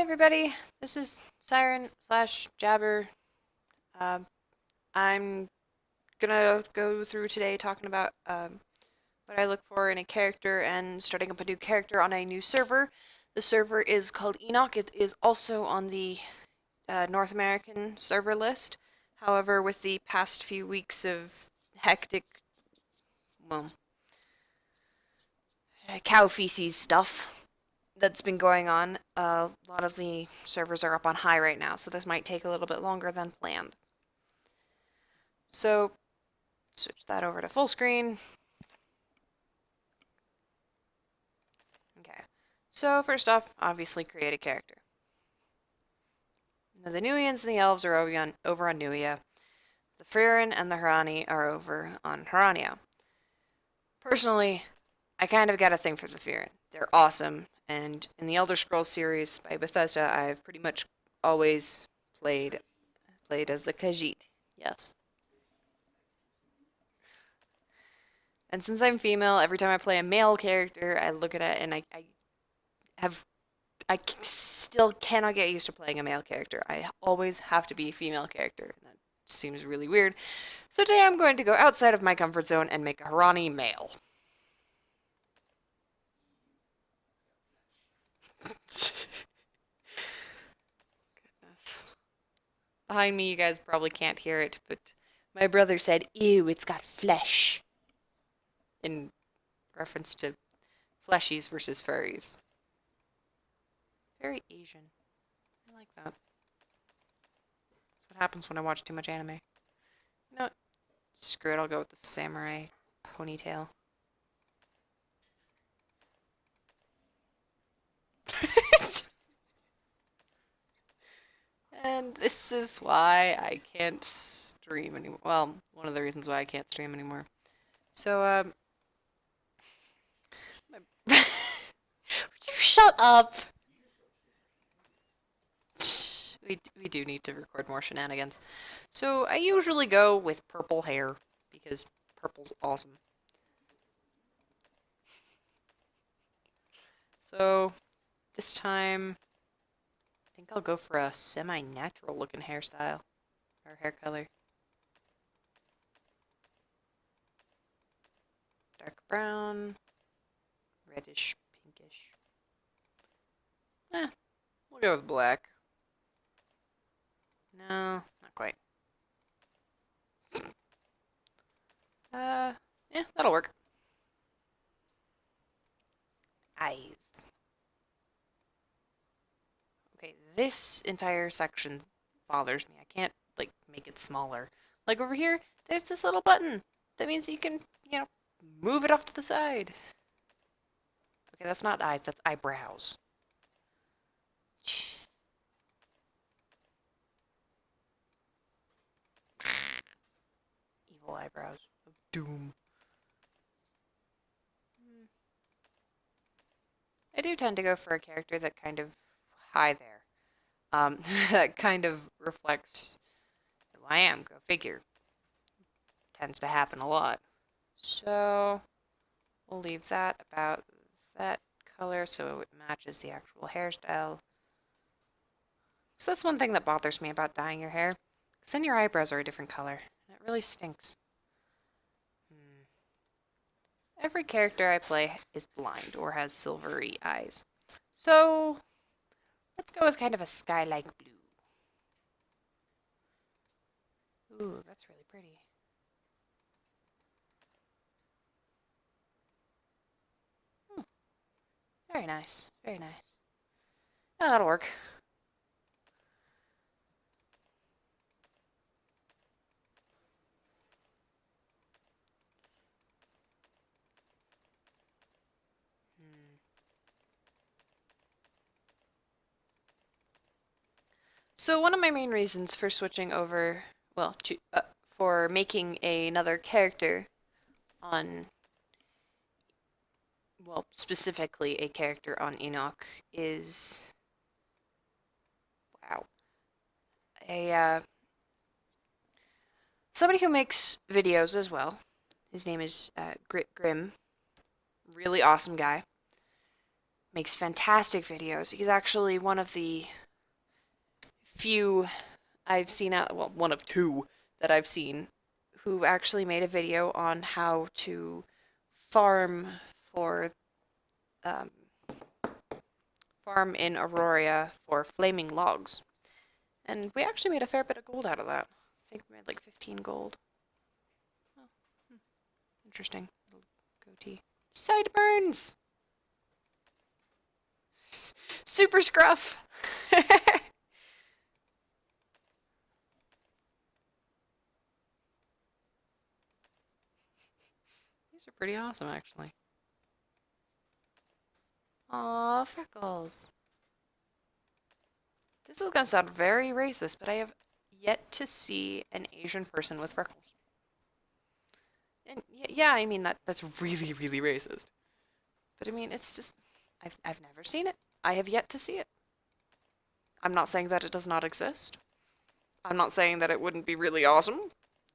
everybody, this is Siren slash Jabber. Um, I'm gonna go through today talking about what I look for in a character and starting up a new character on a new server. The server is called Enoch. It is also on the North American server list. However, with the past few weeks of hectic, well, cow feces stuff that's been going on, a lot of the servers are up on high right now, so this might take a little bit longer than planned. So, switch that over to full screen. Okay. So, first off, obviously create a character. Now, the Nuians and the Elves are over on Nuia. The Fririn and the Harani are over on Harania. Personally, I kind of got a thing for the Fririn. They're awesome, and in the Elder Scrolls series by Bethesda, I've pretty much always played as the Khajiit. Yes. And since I'm female, every time I play a male character, I look at it and still cannot get used to playing a male character. I always have to be a female character. And that seems really weird. So today I'm going to go outside of my comfort zone and make a Harani male. Behind me, you guys probably can't hear it, but my brother said, "Ew, it's got flesh." In reference to fleshies versus furries. Very Asian. I like that. That's what happens when I watch too much anime. You know what? Screw it, I'll go with the samurai ponytail. And this is why I can't stream anymore. Well, one of the reasons why I can't stream anymore. So, would you shut up? We do need to record more shenanigans. So, I usually go with purple hair, because purple's awesome. So, this time, I think I'll go for a semi-natural looking hairstyle, or hair color. Dark brown, reddish, pinkish. We'll go with black. No, not quite. Yeah, that'll work. Eyes. Okay, this entire section bothers me. I can't, like, make it smaller. Like, over here, there's this little button. That means you can, move it off to the side. Okay, that's not eyes, that's eyebrows. Evil eyebrows of doom. I do tend to go for a character that kind of, hi there, that kind of reflects who I am, go figure. Tends to happen a lot. So, we'll leave that about that color so it matches the actual hairstyle. So that's one thing that bothers me about dyeing your hair. Because then your eyebrows are a different color. And it really stinks. Every character I play is blind or has silvery eyes. So, let's go with kind of a sky-like blue. Ooh, that's really pretty. Very nice, very nice. Oh, that'll work. So one of my main reasons for switching over, well, for making another character on, well, specifically a character on Enoch is, wow, somebody who makes videos as well. His name is Grim. Really awesome guy. makes fantastic videos. He's actually one of the few I've seen out, well, one of two that I've seen who actually made a video on how to farm for um, farm in Aurora for flaming logs. And we actually made a fair bit of gold out of that. I think we made like 15 gold. Oh, interesting. Little goatee. Sideburns! Super scruff! These are pretty awesome, actually. Aw, freckles. This is gonna sound very racist, but I have yet to see an Asian person with freckles. And yeah, I mean that's really, really racist. But I mean, it's just I've never seen it. I have yet to see it. I'm not saying that it does not exist. I'm not saying that it wouldn't be really awesome.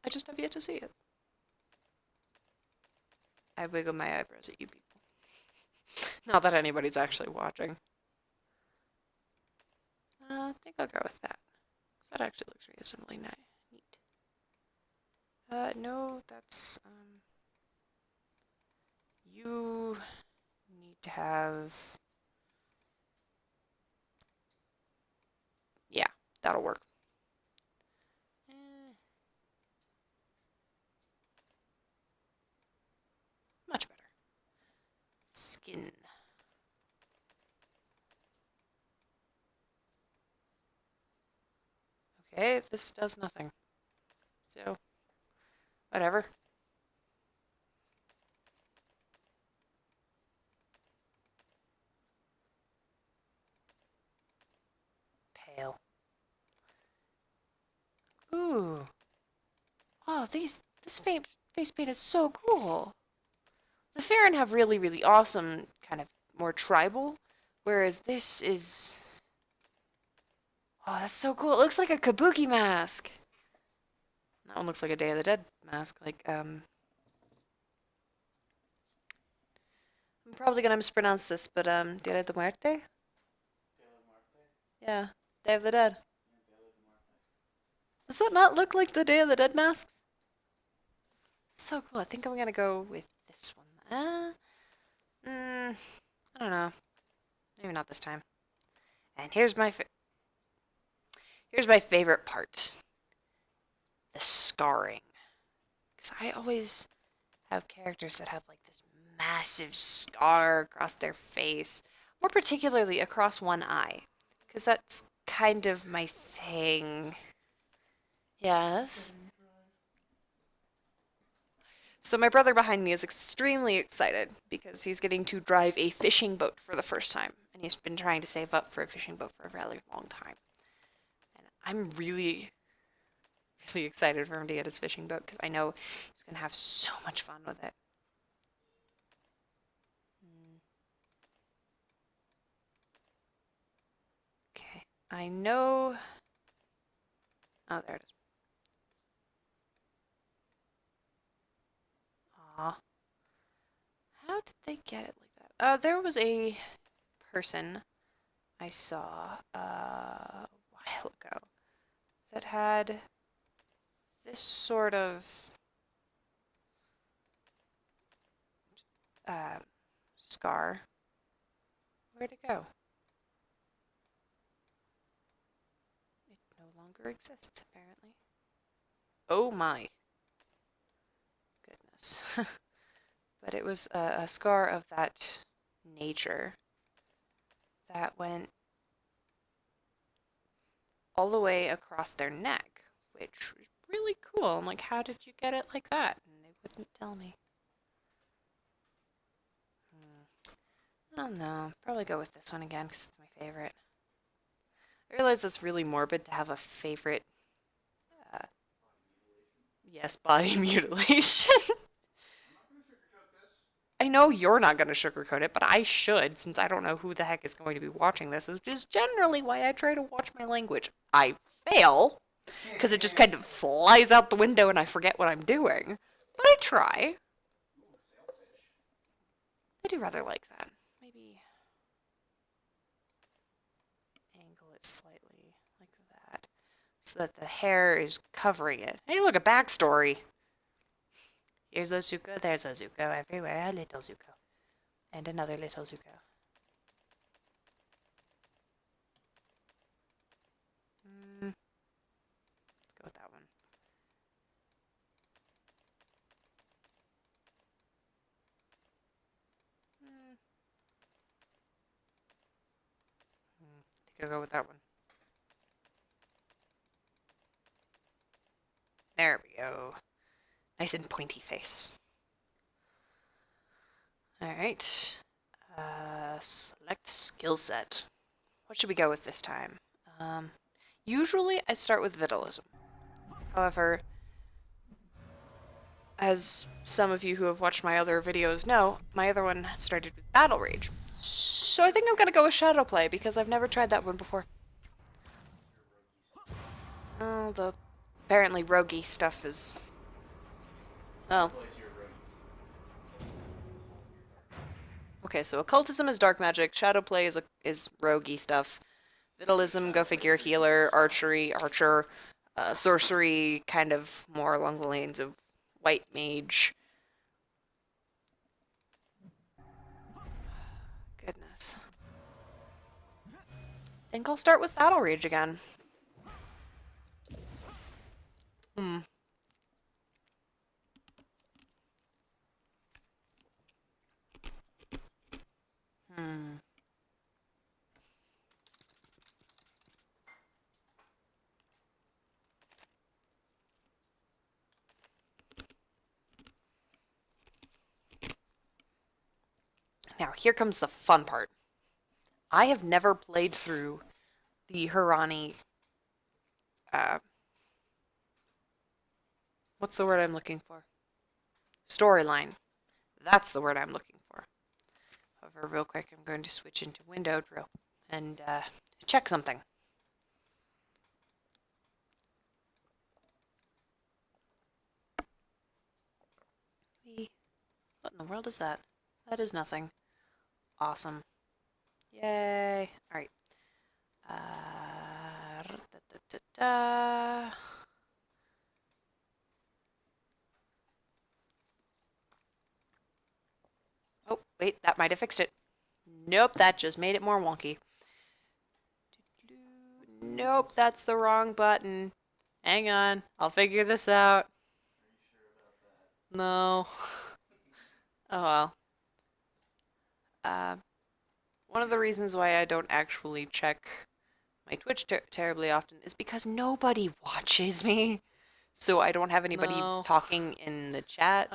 I just have yet to see it. I wiggle my eyebrows at you people. Not that anybody's actually watching. I think I'll go with that. 'Cause that actually looks reasonably neat. No, that's, you need to have, yeah, that'll work. Much better. Skin. Okay, this does nothing. So, whatever. Pale. Ooh. Oh, this face paint is so cool. The Farron have really, really awesome, kind of more tribal, whereas this is... Oh, that's so cool. It looks like a kabuki mask. That one looks like a Day of the Dead mask. Like, I'm probably gonna mispronounce this, but, Dia de Muerte? Yeah, Day of the Dead. Does that not look like the Day of the Dead masks? So cool. I think I'm gonna go with this one. I don't know. Maybe not this time. And here's my favorite part. The scarring. Because I always have characters that have like this massive scar across their face. More particularly across one eye. Because that's kind of my thing. Yes. So my brother behind me is extremely excited because he's getting to drive a fishing boat for the first time. And he's been trying to save up for a fishing boat for a really long time. And I'm really, really excited for him to get his fishing boat because I know he's going to have so much fun with it. Okay, I know... Oh, there it is. Aw. How did they get it like that? There was a person I saw a while ago that had this sort of scar. Where'd it go? It no longer exists, apparently. Oh my goodness. But it was a scar of that nature that went all the way across their neck, which was really cool. I'm like, how did you get it like that? And they wouldn't tell me. I don't know. Probably go with this one again because it's my favorite. I realize it's really morbid to have a favorite. Yes, body mutilation. I know you're not going to sugarcoat it, but I should, since I don't know who the heck is going to be watching this, which is generally why I try to watch my language. I fail, because it just kind of flies out the window and I forget what I'm doing. But I try. I do rather like that. Maybe angle it slightly like that, so that the hair is covering it. Hey, look, a backstory. Here's a Zuko, there's a Zuko, everywhere a little Zuko. And another little Zuko. Let's go with that one. I think I'll go with that one. There we go. Nice and pointy face. Alright. Select skill set. What should we go with this time? Usually I start with Vitalism. However, as some of you who have watched my other videos know, my other one started with Battle Rage. So I think I'm gonna go with Shadowplay because I've never tried that one before. Oh, the apparently roguey stuff is... Oh. Okay, so Occultism is dark magic, Shadowplay is roguey stuff. Vitalism, go figure, healer, archery, archer, sorcery, kind of more along the lanes of white mage. Goodness. I think I'll start with Battle Rage again. Now, here comes the fun part. I have never played through the Hirani, what's the word I'm looking for? Storyline. That's the word I'm looking for. However, real quick, I'm going to switch into Windowed and check something. What in the world is that? That is nothing. Awesome. Yay. Alright. Oh, wait, that might have fixed it. Nope, that just made it more wonky. Nope, that's the wrong button. Hang on, I'll figure this out. Are you sure about that? No. Oh well. One of the reasons why I don't actually check my Twitch terribly often is because nobody watches me. So I don't have anybody talking in the chat.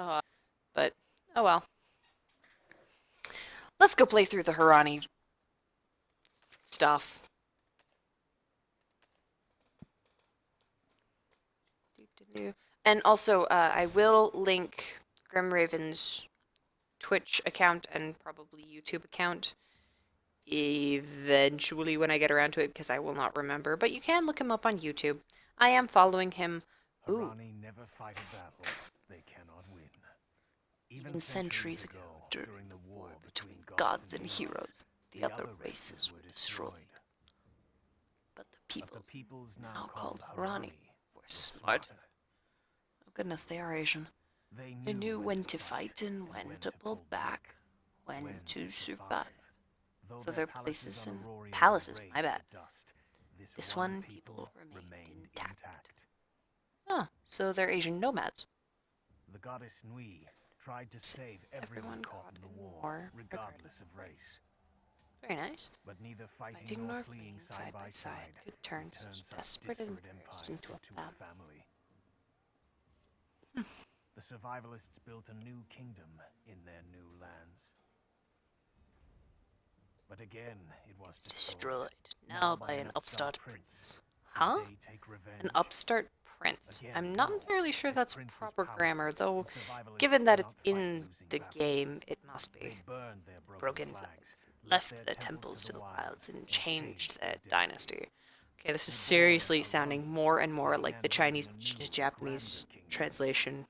But, oh well. Let's go play through the Hirani stuff. And also, I will link Grimraven's Twitch account and probably YouTube account eventually when I get around to it, because I will not remember. But you can look him up on YouTube. I am following him. Hirani never fight a battle they cannot win. Even centuries ago, during the war between gods and heroes, the other races were destroyed. But the peoples now called Hirani were smarter. Oh goodness, they are Asian. They knew when to fight and when to pull back, when to survive. For their places and palaces, my bad. This one, people remained intact. Oh, so they're Asian nomads. The goddess Nui tried to save everyone caught in the war, regardless of race. Very nice. But neither fighting nor fleeing side by side could turn such desperate empires into a family. The survivalists built a new kingdom in their new lands. But again, it was destroyed now by an upstart prince. Huh? An upstart prince. I'm not entirely sure that's proper grammar, though given that it's in the game, it must be. Broken flags, left the temples to the wilds, and changed their dynasty. Okay, this is seriously sounding more and more like the Chinese-Japanese translation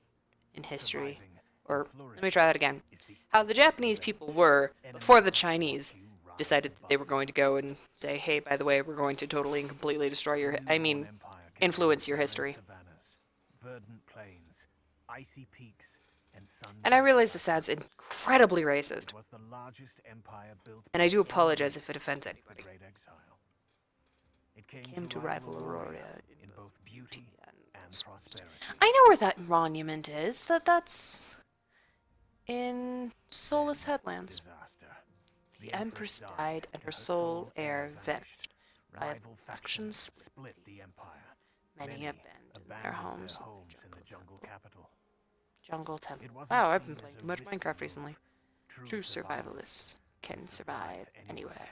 in history. Or, let me try that again. How the Japanese people were before the Chinese decided that they were going to go and say, hey, by the way, we're going to totally and completely destroy your, influence your history. Savannas, verdant plains, icy peaks, and And I realize this sounds incredibly racist. It was the largest empire built And I do by any apologize if it race offends since the anybody. Great Exile. It Came to rival Aurora in both beauty and prosperity. I know where that monument is. That's in Solus Headlands. Disaster. The Empress died and her sole heir vanished. Rival factions split the empire. Many abandoned their homes in the jungle capital. Jungle Temple. Wow, I've been playing too much Minecraft recently. True survivalists can survive anywhere.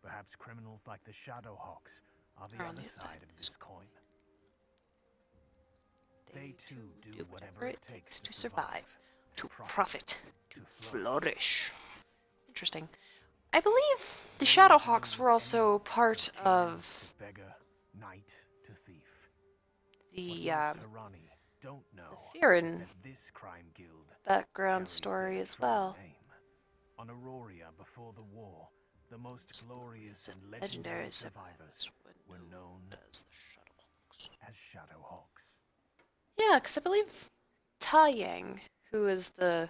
Perhaps criminals like the Shadowhawks are the other side of this coin. They too do whatever it takes to survive, to profit, to flourish. Interesting. I believe the Shadowhawks were also part of beggar, knight to thief. the Don't know Firin this crime guild background story as well. On Aurora before the war, the most glorious and legendary survivors were known as the Shadowhawks. As Shadowhawks. Yeah, because I believe Taiyang, who is the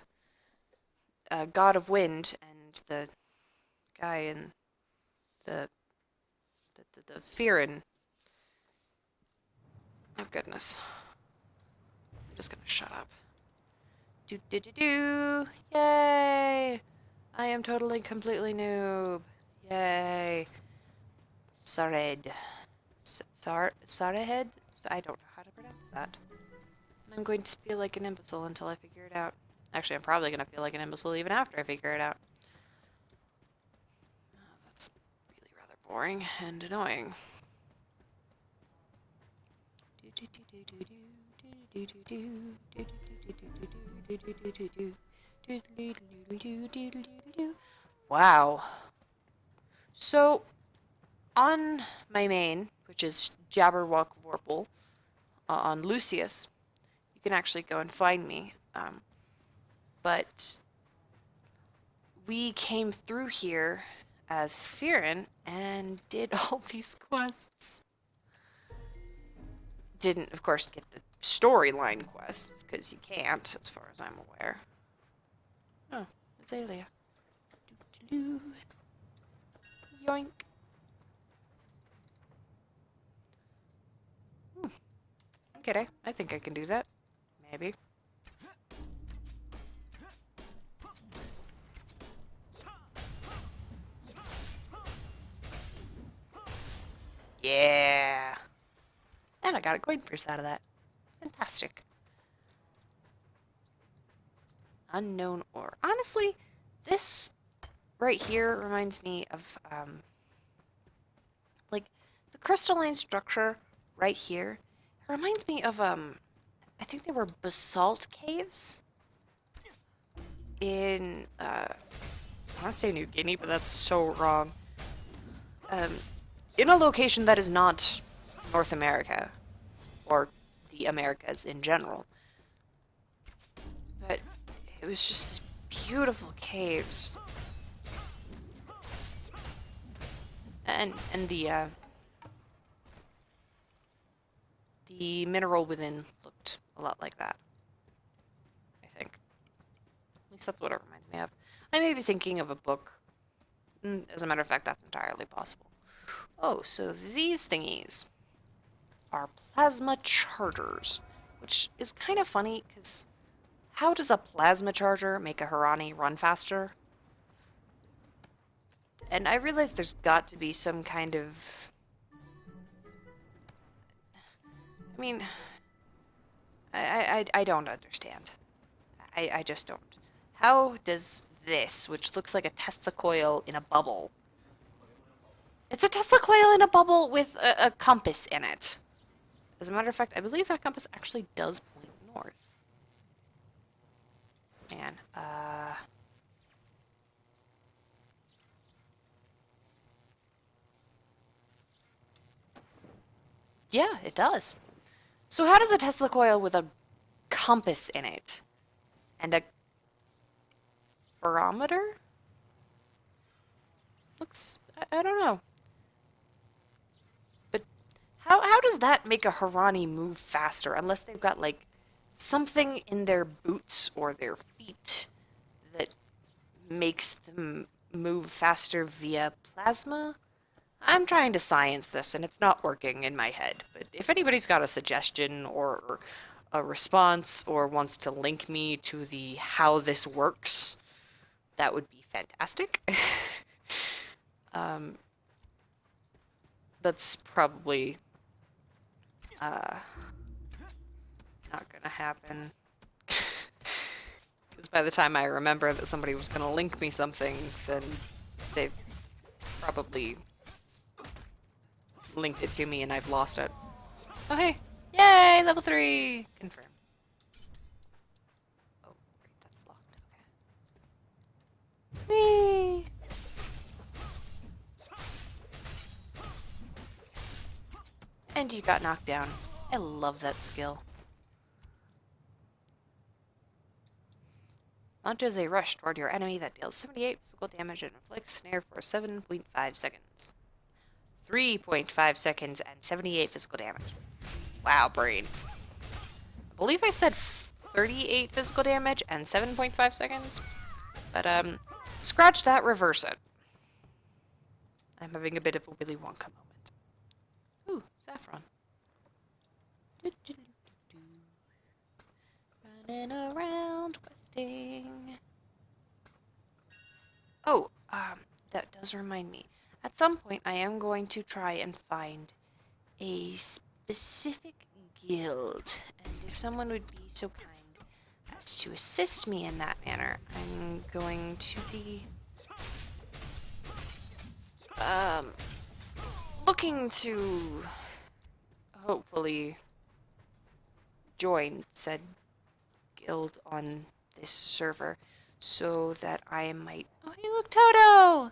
god of wind, and the guy in the Firin. Oh goodness. I'm just gonna shut up. Do do do do! Yay! I am totally completely noob. Yay! Sared. Sarehead? I don't know how to pronounce that. I'm going to feel like an imbecile until I figure it out. Actually, I'm probably going to feel like an imbecile even after I figure it out. Oh, that's really rather boring and annoying. Wow. So, on my main, which is Jabberwock Vorpal, on Lucius, you can actually go and find me. But we came through here as Firin and did all these quests. Didn't, of course, get the storyline quests, because you can't, as far as I'm aware. Oh, Azalea. Doo-doo-doo. Yoink. Okay, I think I can do that. Maybe. Yeah. And I got a coin purse out of that. Fantastic. Unknown ore. Honestly, this right here reminds me of, like, the crystalline structure right here. It reminds me of, I think they were basalt caves in, I want to say New Guinea, but that's so wrong. In a location that is not North America, or the Americas in general. But it was just beautiful caves. And the mineral within looked a lot like that, I think. At least that's what it reminds me of. I may be thinking of a book. As a matter of fact, that's entirely possible. Oh, so these thingies are plasma chargers, which is kind of funny, because how does a plasma charger make a Harani run faster? And I realize there's got to be some kind of... I mean, I don't understand. I just don't. How does this, which looks like a Tesla coil in a bubble... It's a Tesla coil in a bubble with a compass in it. As a matter of fact, I believe that compass actually does point north. Man, yeah, it does. So how does a Tesla coil with a compass in it and a barometer? Look looks... I don't know. But how does that make a Harani move faster? Unless they've got, like, something in their boots or their feet that makes them move faster via plasma? I'm trying to science this, and it's not working in my head. But if anybody's got a suggestion or a response or wants to link me to the how this works, that would be fantastic. That's probably not gonna happen. Because by the time I remember that somebody was gonna link me something, then they've probably linked it to me and I've lost it. Oh hey! Yay! Level 3! Confirm. Oh, right, that's locked. Okay. Whee! And you got knocked down. I love that skill. Launches a rush toward your enemy that deals 78 physical damage and inflicts snare for 7.5 seconds. 3.5 seconds and 78 physical damage. Wow, brain. I believe I said 38 physical damage and 7.5 seconds. But, scratch that, reverse it. I'm having a bit of a Willy Wonka moment. Ooh, saffron. Running around questing. Oh, that does remind me. At some point, I am going to try and find a specific guild, and if someone would be so kind as to assist me in that manner, I'm going to be looking to hopefully join said guild on this server so that I might... Oh, hey, look, Toto!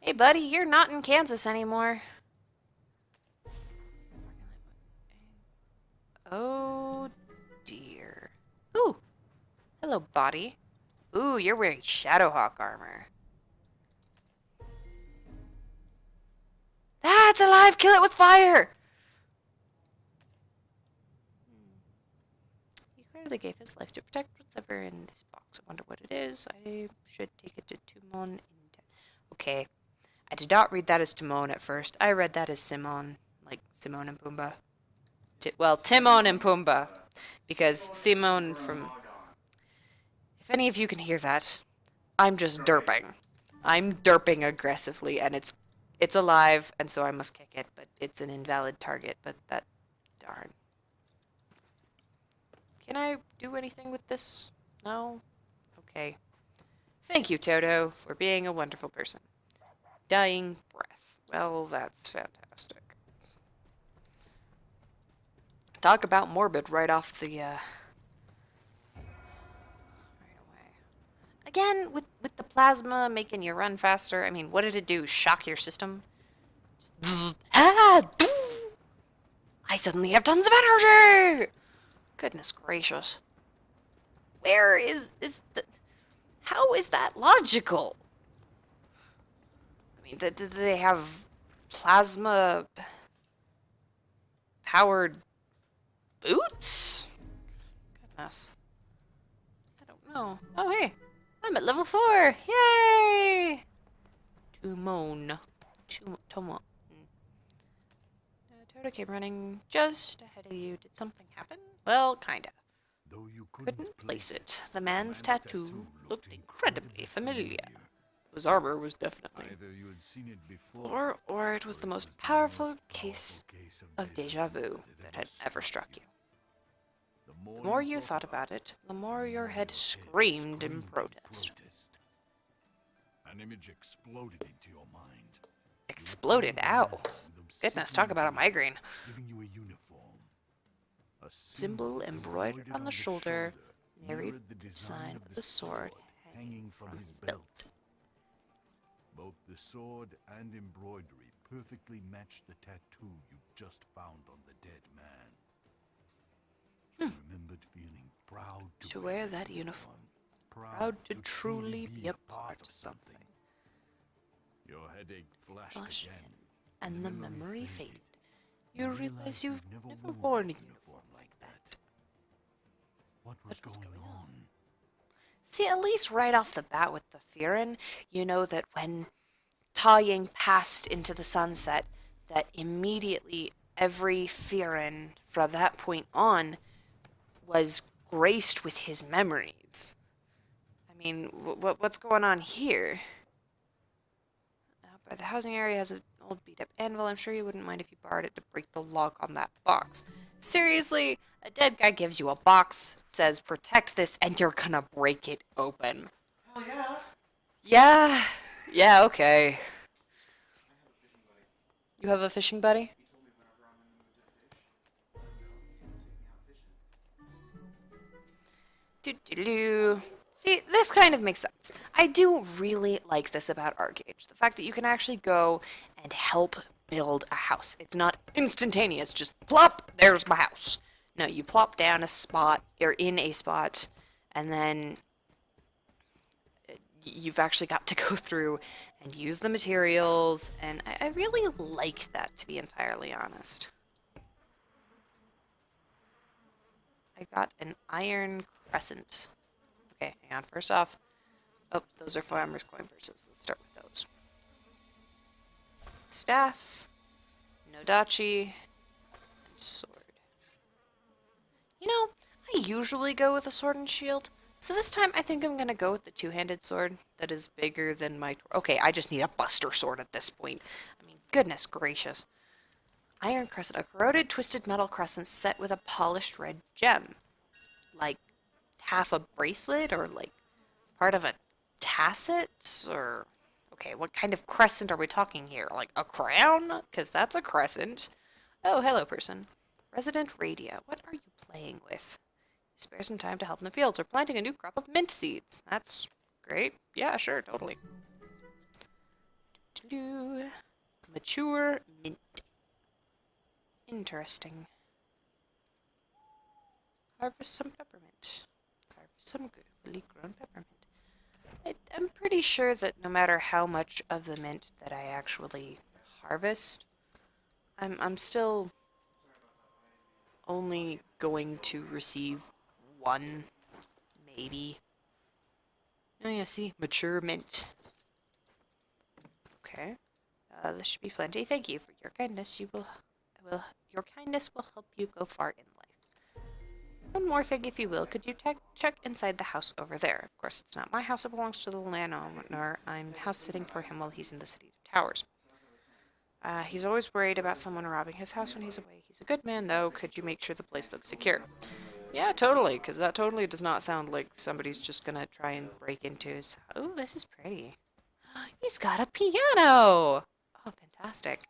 Hey, buddy, you're not in Kansas anymore. Oh, dear. Ooh! Hello, body. Ooh, you're wearing Shadowhawk armor. That's alive! Kill it with fire! He clearly gave his life to protect what's ever in this box. I wonder what it is. I should take it to Timon. Okay. I did not read that as Timon at first. I read that as Simon. Like Simon and Pumbaa. Well, Timon and Pumbaa. Because Simon from... If any of you can hear that, I'm just derping. I'm derping aggressively, and it's alive, and so I must kick it, but it's an invalid target, but that... Darn. Can I do anything with this? No? Okay. Thank you, Toto, for being a wonderful person. Dying breath. Well, that's fantastic. Talk about morbid right off the, right away. Again, with the plasma making you run faster, I mean, what did it do? Shock your system? I suddenly have tons of energy! Goodness gracious. Where is the... How is that logical? I mean, did they have plasma powered boots? Goodness. I don't know. Oh, hey. I'm at level 4. Yay! Timon. Timon. Toto came running just ahead of you. Did something happen? Well, kinda. Though you Couldn't place it. The man's tattoo looked incredibly familiar. His armor was definitely. Either you had seen it before, Or it was the most powerful case of deja vu that had ever struck you. The more you thought about it, the more your head screamed in protest. An image exploded into your mind. Exploded? Ow. Goodness, talk about a migraine. Giving you a uniform. A Symbol embroidered on the shoulder mirrored the design of the sword hanging from his belt. Both the sword and embroidery perfectly matched the tattoo you just found on the dead man. You remembered feeling proud to wear that uniform. Proud to truly be a part of something. Your headache flashed Flashed again, and the memory faded. You realize realized you've never never worn worn a a uniform like that. What was What was going going on? See, at least right off the bat with the Fearin, you know that when Ta Ying passed into the sunset, that immediately every Fearin from that point on was graced with his memories. I mean, what's going on here? But the housing area has an old beat-up anvil. I'm sure you wouldn't mind if you borrowed it to break the lock on that box. Seriously? A dead guy gives you a box, says protect this, and you're gonna break it open. Hell yeah. Yeah. Yeah, okay. You have a fishing buddy? He told me whenever I'm in the mood to fish, let him know. He can take me out fishing. Do. See, this kind of makes sense. I do really like this about ArcheAge. The fact that you can actually go and help build a house. It's not instantaneous, just plop, there's my house. No, you plop down a spot, or in a spot, and then you've actually got to go through and use the materials, and I really like that, to be entirely honest. I got an iron crescent. Okay, hang on. First off, oh, those are farmer's coin purses. Let's start with those. Staff, Nodachi, and sword. You know, I usually go with a sword and shield, so this time I think I'm gonna go with the two-handed sword that is bigger than my... Okay, I just need a buster sword at this point. I mean, goodness gracious. Iron crescent, a corroded, twisted metal crescent set with a polished red gem. Like, half a bracelet, or like part of a tasset, or... Okay, what kind of crescent are we talking here? Like a crown? Because that's a crescent. Oh, hello, person. Resident Radia, what are you playing with? Spare some time to help in the fields. We're planting a new crop of mint seeds. That's great. Yeah, sure, totally. Mature mint. Interesting. Harvest some peppermint. Harvest some good, fully grown peppermint. I'm pretty sure that no matter how much of the mint that I actually harvest, I'm still only going to receive one, maybe. Oh yeah, see, mature mint. Okay, this should be plenty. Thank you for your kindness. Your kindness will help you go far in life. One more thing, if you will. Could you check inside the house over there? Of course, it's not my house. It belongs to the landowner. I'm house sitting for him while he's in the city towers. He's always worried about someone robbing his house when he's away. He's a good man, though. Could you make sure the place looks secure? Yeah, totally, because that totally does not sound like somebody's just gonna try and break into his... Oh, this is pretty. He's got a piano! Oh, fantastic.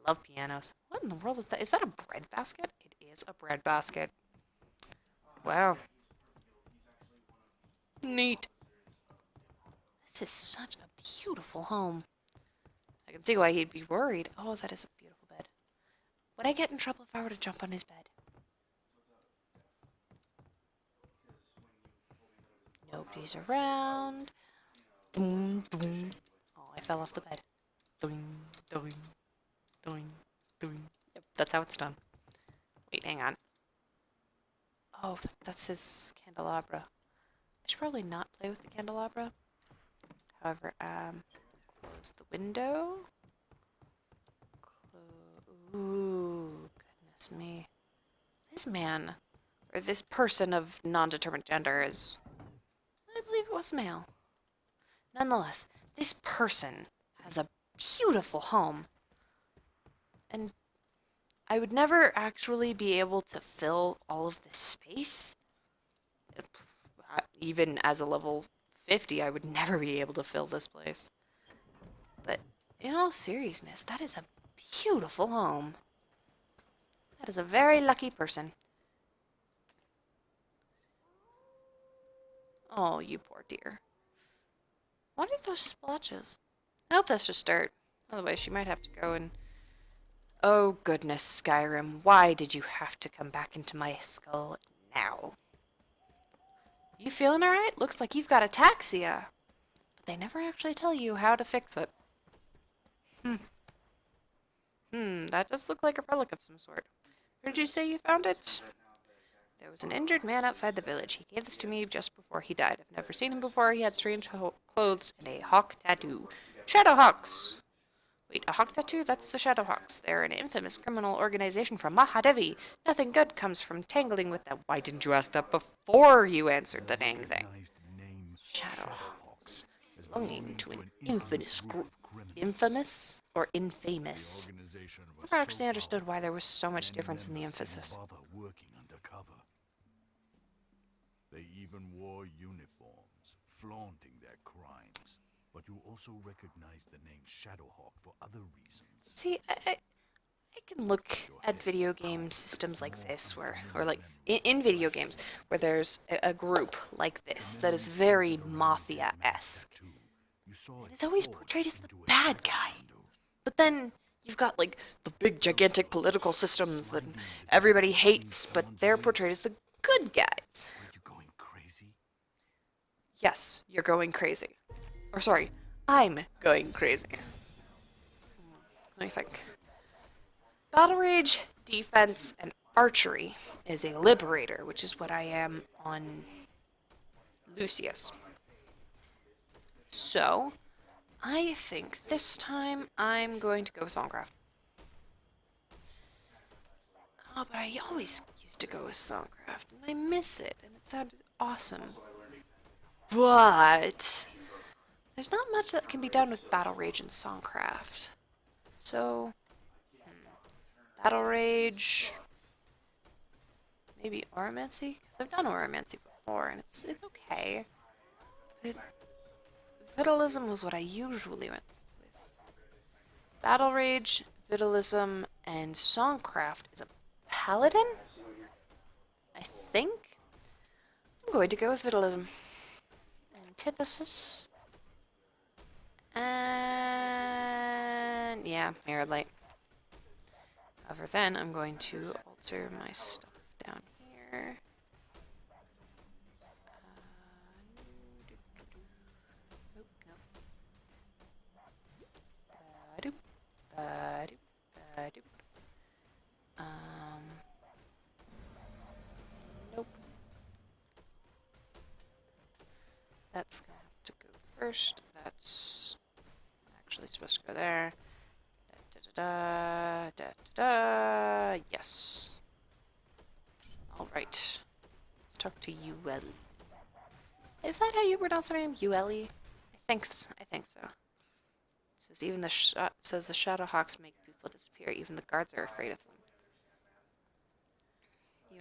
Love pianos. What in the world is that? Is that a bread basket? It is a bread basket. Wow. Neat. This is such a beautiful home. I can see why he'd be worried. Oh, that is a beautiful bed. Would I get in trouble if I were to jump on his bed? Nobody's around. Boom, boom. Oh, I fell off the bed. Doing, doing, doing, doing. Yep, that's how it's done. Wait, hang on. Oh, that's his candelabra. I should probably not play with the candelabra. However, close the window. Ooh, goodness me. This man, or this person of non-determined gender is, I believe it was male. Nonetheless, this person has a beautiful home. And I would never actually be able to fill all of this space. Even as a level 50, I would never be able to fill this place. But in all seriousness, that is a beautiful home. That is a very lucky person. Oh, you poor dear. What are those splotches? I hope that's just dirt. Otherwise, she might have to go and... Oh, goodness, Skyrim. Why did you have to come back into my skull now? You feeling alright? Looks like you've got ataxia. But they never actually tell you how to fix it. That does look like a relic of some sort. Where did you say you found it? There was an injured man outside the village. He gave this to me just before he died. I've never seen him before. He had strange clothes and a hawk tattoo. Shadow Hawks! Wait, a hawk tattoo? That's the Shadow Hawks. They're an infamous criminal organization from Mahadevi. Nothing good comes from tangling with them. Why didn't you ask that before you answered the dang thing? Recognized the name Shadow Hawks. as Belonging to an infamous infamous group group. of criminals. Infamous or The infamous? organization was Never actually so understood powerful, why there was so much many difference in the members didn't emphasis. bother working undercover. They even wore uniforms, flaunting their crimes. But you also recognize the name Shadowhawk for other reasons. See, I can look at video game systems like this, or like in video games, where there's a group like this that is very Mafia-esque. And it's always portrayed as the bad guy. But then you've got like the big gigantic political systems that everybody hates, but they're portrayed as the good guys. Are you going crazy? Yes, you're going crazy. Or sorry, I'm going crazy. Let me think. Battle Rage, Defense, and Archery is a Liberator, which is what I am on Lucius. So, I think this time I'm going to go with Songcraft. Oh, but I always used to go with Songcraft, and I miss it, and it sounded awesome. But there's not much that can be done with Battle Rage and Songcraft. So, Battle Rage, maybe Oromancy, because I've done Oromancy before, and it's okay. Vitalism was what I usually went with. Battle Rage, Vitalism, and Songcraft is a Paladin? I think? I'm going to go with Vitalism. Antithesis. And yeah, Mirrored Light. However, then I'm going to alter my stuff down here. Nope, nope. Ba-doop, ba-doop, ba-doop. Nope. That's gonna have to go first. That's actually supposed to go there. Da, da, da, da, da. Yes. Alright. Let's talk to Ueli. Is that how you pronounce her name? Ueli? I think so. It says even the says the Shadowhawks make people disappear. Even the guards are afraid of them.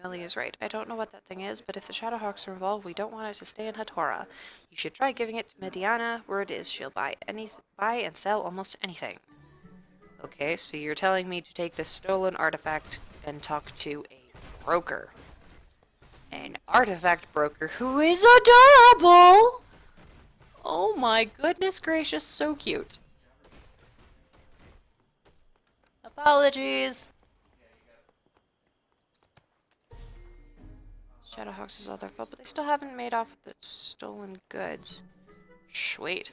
Ueli is right. I don't know what that thing is, but if the Shadowhawks are involved, we don't want it to stay in Hatora. You should try giving it to Mediana. Word is she'll buy and sell almost anything. Okay, so you're telling me to take this stolen artifact and talk to a broker. An artifact broker who is adorable! Oh my goodness gracious, so cute. Apologies. Shadowhawks is all their fault, but they still haven't made off with the stolen goods. Sweet.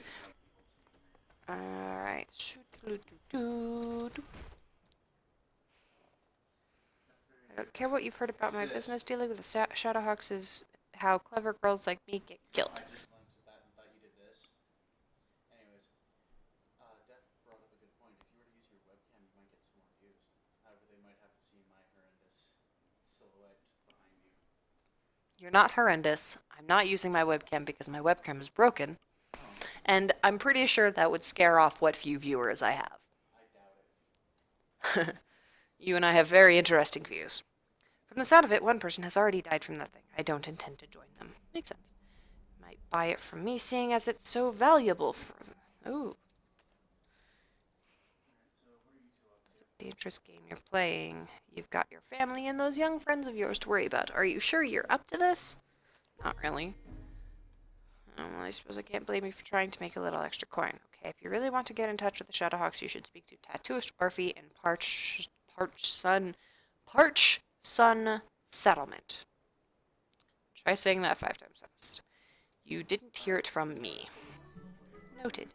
Alright. I don't care what you've heard about my business. Dealing with the Shadowhawks is how clever girls like me get killed. I just glanced at that and thought you did this. Anyways, Death brought up a good point. If you were to use your webcam, you might get some more views. However, they might have to see my horrendous silhouette behind you. You're not horrendous. I'm not using my webcam because my webcam is broken. And I'm pretty sure that would scare off what few viewers I have. I doubt it. You and I have very interesting views. From the sound of it, one person has already died from that thing. I don't intend to join them. Makes sense. Might buy it from me, seeing as it's so valuable for them. Ooh. It's a dangerous game you're playing. You've got your family and those young friends of yours to worry about. Are you sure you're up to this? Not really. Well, I suppose I can't blame you for trying to make a little extra coin. Okay, if you really want to get in touch with the Shadowhawks, you should speak to Tattooist Orphe in Parch Sun Settlement. Try saying that 5 times fast. You didn't hear it from me. Noted.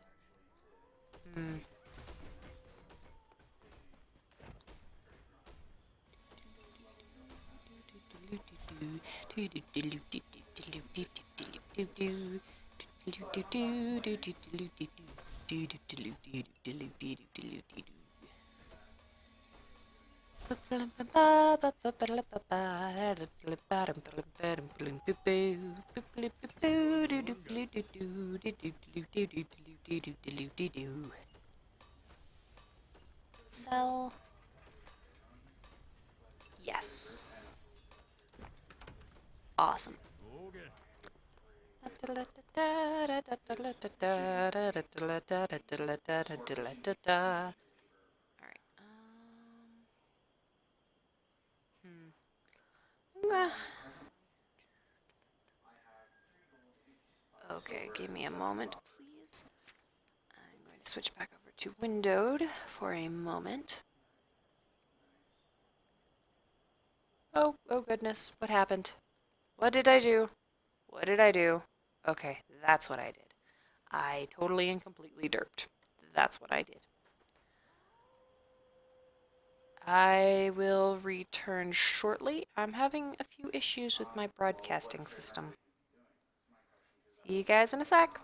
Sell. Yes. Awesome. Alright. Okay, give me a moment, please. I'm going to switch back over to windowed for a moment. Oh goodness, what happened? What did I do? What did I do? Okay, that's what I did. I totally and completely derped. That's what I did. I will return shortly. I'm having a few issues with my broadcasting system. See you guys in a sec.